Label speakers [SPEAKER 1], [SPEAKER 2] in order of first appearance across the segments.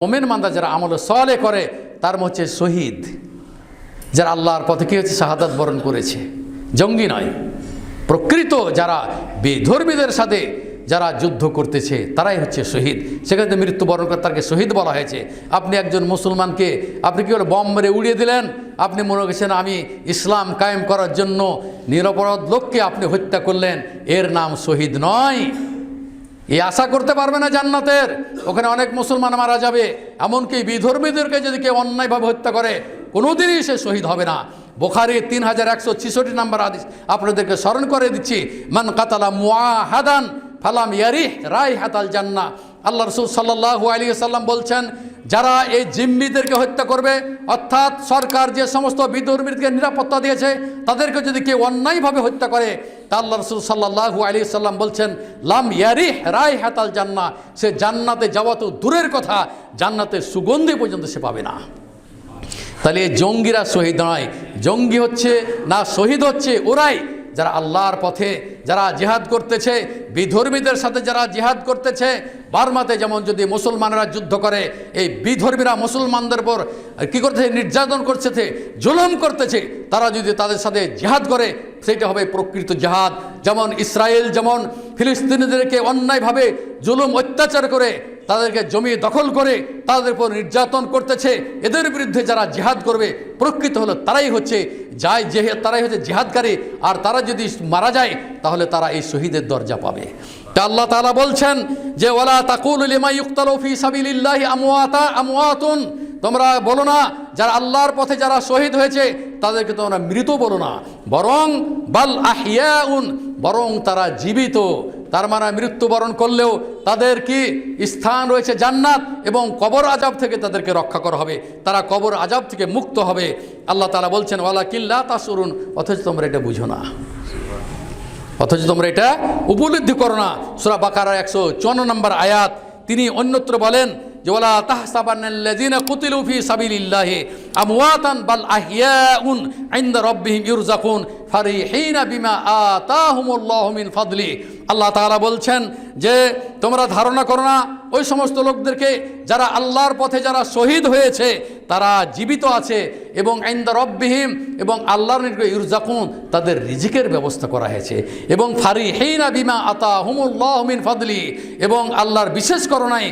[SPEAKER 1] মোমেন মান্দা যারা আমল সলে করে তার হচ্ছে শহীদ, যারা আল্লাহর পথে কি হচ্ছে শাহাদাত বরণ করেছে, জঙ্গি নয়। প্রকৃত যারা বেধর্মীদের সাথে যারা যুদ্ধ করতেছে তারাই হচ্ছে শহীদ। সেখানে মৃত্যুবরণ করে তাকে শহীদ বলা হয়েছে। আপনি একজন মুসলমানকে আপনি কী বলে বম মেরে উড়িয়ে দিলেন, আপনি মনে করছেন আমি ইসলাম কায়েম করার জন্য নিরপরাধ লোককে আপনি হত্যা করলেন, এর নাম শহীদ নয়। এই আশা করতে পারবে না জান্নাতের। ওখানে অনেক মুসলমান মারা যাবে, এমনকি বিধর্মীদেরকে যদি কেউ অন্যায়ভাবে হত্যা করে কোনোদিনই সে শহীদ হবে না। বুখারী 3166 নম্বর হাদিস আপনাদেরকে স্মরণ করে দিচ্ছি, মান কাতালা মুআহাদান ফালাম ইয়ারিহ রাইহাতাল জান্নাহ। আল্লাহ রাসূল সাল্লাল্লাহু আলাইহি ওয়াসাল্লাম বলছেন, যারা এই জিম্মিদেরকে হত্যা করবে, অর্থাৎ সরকার যে সমস্ত বিধর্মীদেরকে নিরাপত্তা দিয়েছে তাদেরকে যদি কেউ অন্যায়ভাবে হত্যা করে, তা আল্লাহ রাসূল সাল্লাল্লাহু আলাইহি ওয়াসাল্লাম বলছেন লাম ইয়ারিহ রাইহাতাল জান্নাহ, সে জান্নাতে যাওয়া তো দূরের কথা, জান্নাতের সুগন্ধি পর্যন্ত সে পাবে না। তাহলে এই জঙ্গিরা শহীদ নয়, জঙ্গি হচ্ছে না শহীদ হচ্ছে ওরাই যারা আল্লাহর পথে যারা জিহাদ করতেছে, বিধর্মীদের সাথে যারা জিহাদ করতেছে। বার্মাতে যেমন যদি মুসলমানরা যুদ্ধ করে, এই বিধর্মীরা মুসলমানদের উপর কী করতেছে, নির্যাতন করতেছে, জুলুম করতেছে, তারা যদি তাদের সাথে জিহাদ করে সেটা হবে প্রকৃত জিহাদ। যেমন ইসরায়েল যেমন ফিলিস্তিনিদেরকে অন্যায়ভাবে জুলুম অত্যাচার করে তাদেরকে জমি দখল করে তাদের উপর নির্যাতন করতেছে, এদের বিরুদ্ধে যারা জিহাদ করবে প্রকৃত হলো তারাই হচ্ছে তারাই হচ্ছে জিহাদকারী। আর তারা যদি মারা যায় তাহলে তারা এই শহীদের দরজা পাবে। তা আল্লাহ তাআলা বলছেন যে ওয়ালা তাকুলু লিমা ইউকতালু ফি সাবিলিল্লাহি আমওয়াতুন, তোমরা বলো না যারা আল্লাহর পথে যারা শহীদ হয়েছে তাদেরকে তোমরা মৃত বলো না, বরং বাল আহিয়াউন, বরং তারা জীবিত। তার মানে মৃত্যুবরণ করলেও তাদের কি স্থান রয়েছে জান্নাত, এবং কবর আযাব থেকে তাদেরকে রক্ষা করা হবে, তারা কবর আযাব থেকে মুক্ত হবে। আল্লাহ তাআলা বলছেন ওয়ালাকিন লা তাসুরুন, অথচ তোমরা এটা বুঝো না, অথচ তোমরা এটা উপলব্ধি করো না। সূরা বাকারা 154 নম্বর আয়াত তিনি অন্যত্র বলেন যে ওয়ালা তাহসাবান্নাল্লাযীনা কুতিলু ফি সাবিলিল্লাহি আমওয়াতান বাল আহইয়াউন ইনদা রাব্বিহিম ইরযাকুন ফারিহিনা বিমা আতাহুমুল্লাহু মিন ফাদলি। আল্লাহ তাআলা বলছেন যে তোমরা ধারণা করো না ওই সমস্ত লোকদেরকে যারা আল্লাহর পথে যারা শহীদ হয়েছে তারা জীবিত আছে, এবং ইনদা রাব্বিহিম, এবং আল্লাহর নিকটে ইরযাকুন, তাদের রিজিকের ব্যবস্থা করা হয়েছে, এবং ফারিহিনা বিমা আতাহুমুল্লাহু মিন ফাদলি, এবং আল্লাহর বিশেষ করুণায়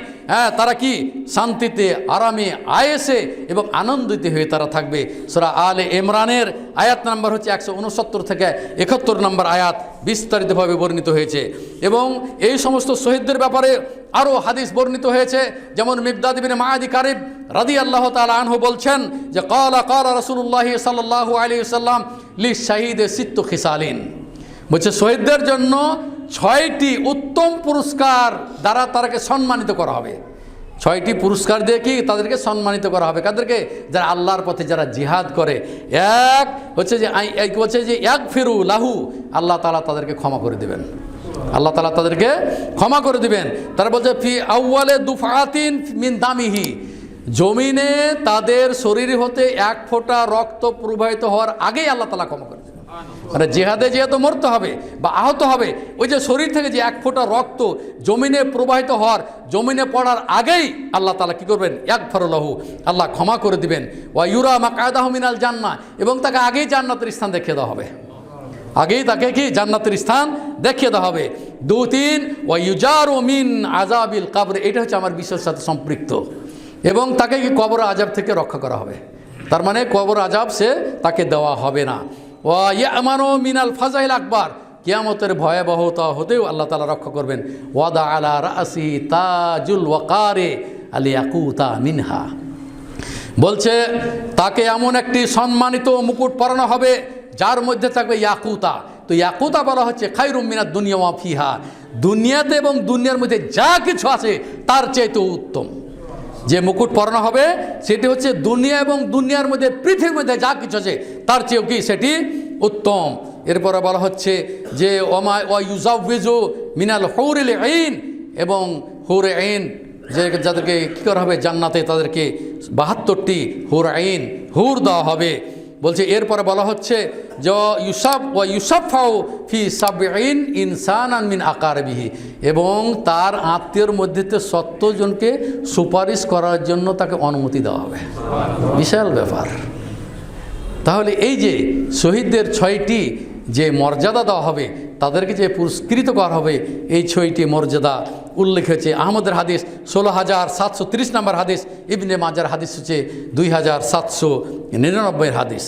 [SPEAKER 1] তারা কি শান্তিতে আরামে আয়েসে এবং আনন্দিত হয়ে তারা থাকবে। সূরা আলে ইমরানের আয়াত নাম্বার হচ্ছে 169 থেকে 71 নম্বর আয়াত বিস্তারিতভাবে বর্ণিত হয়েছে। এবং এই সমস্ত শহীদদের ব্যাপারে আরও হাদিস বর্ণিত হয়েছে, যেমন মিকদাদ ইবনে মাআদি কারিব রাদিয়াল্লাহু তাআলা আনহু বলছেন যে ক্বালা রাসূলুল্লাহ সাল্লাল্লাহু আলাইহি ওয়াসাল্লাম লিশাহিদে সিত্তু খিসালিন, বলছে শহীদদের জন্য 6টি উত্তম পুরস্কার দ্বারা তাদেরকে সম্মানিত করা হবে। 6টি পুরস্কার দিয়ে কি তাদেরকে সম্মানিত করা হবে, কাদেরকে? যারা আল্লাহর পথে যারা জিহাদ করে। এক হচ্ছে যে ইয়াগফিরু লাহু, আল্লাহ তাআলা তাদেরকে ক্ষমা করে দেবেন, আল্লাহ তাআলা তাদেরকে ক্ষমা করে দিবেন। তারা বলছে ফি আউয়ালে দুফাতিন মিন দামিহি, জমিনে তাদের শরীর হতে 1 ফোঁটা রক্ত প্রবাহিত হওয়ার আগেই আল্লাহ তাআলা ক্ষমা করে দেবেন। মানে জিহাদে যেহেতু মরতে হবে বা আহত হবে, ওই যে শরীর থেকে যে 1 ফোঁটা রক্ত জমিনে প্রবাহিত হওয়ার, জমিনে পড়ার আগেই আল্লাহ তাআলা কি করবেন, ইয়াগফিরু লাহু, আল্লাহ ক্ষমা করে দিবেন। ওয়া ইউরা মাকআদাহু মিনাল জান্নাহ, এবং তাকে আগেই জান্নাতের স্থান দেখিয়ে দেওয়া হবে, আগেই তাকে কি জান্নাতের স্থান দেখিয়ে দেওয়া হবে। 2-3 ওয়া ইউজারু মিন আযাবিল কবর, এটা হচ্ছে আমার বিষয়ের সাথে সম্পৃক্ত, এবং তাকে কি কবর আযাব থেকে রক্ষা করা হবে। তার মানে কবর আযাব সে তাকে দেওয়া হবে না। ওয়া ইয়ামানু মিনাল ফাজাইল আকবার, কিয়ামতের ভয়াবহতা হতেও আল্লাহ তাআলা রক্ষা করবেন। ওয়াদা আলা রাসি তাজুল ওয়াকারে আলিয়াকুতা মিনহা, বলছে তাকে এমন একটি সম্মানিত মুকুট পরানো হবে যার মধ্যে থাকবে ইয়াকুতা। তো ইয়াকুতা বলা হচ্ছে খায়রুম মিনাদ দুনিয়া ওয়া ফিহা, দুনিয়াতে এবং দুনিয়ার মধ্যে যা কিছু আছে তার চাইতে উত্তম যে মুকুট পরানো হবে সেটি হচ্ছে দুনিয়া এবং দুনিয়ার মধ্যে পৃথিবীর মধ্যে যা কিছু আছে তার চেয়েও কি সেটি উত্তম। এরপরে বলা হচ্ছে যে ওমা ওয়া ইউজাউযু মিনাল হুরিল আইন, এবং হুরে আইন যে যাদেরকে কী করা হবে জান্নাতে, তাদেরকে 72টি হুর আইন হুর দেওয়া হবে। বলছে এরপরে বলা হচ্ছে যে ইউসাফাউ ফি সাবঈন ইনসানান মিন আকারবিহি, এবং তার আত্মীয়র মধ্যে 70 জনকে সুপারিশ করার জন্য তাকে অনুমতি দেওয়া হবে। বিশাল ব্যাপার। তাহলে এই যে শহীদদের 6টি যে মর্যাদা দেওয়া হবে, তাদেরকে যে পুরস্কৃত করা হবে, এই 6টি মর্যাদা উল্লেখ হয়েছে আহমদের হাদিস 16,730 নম্বর হাদিস, ইবনে মাজার হাদিস হচ্ছে 2,799 হাদিস।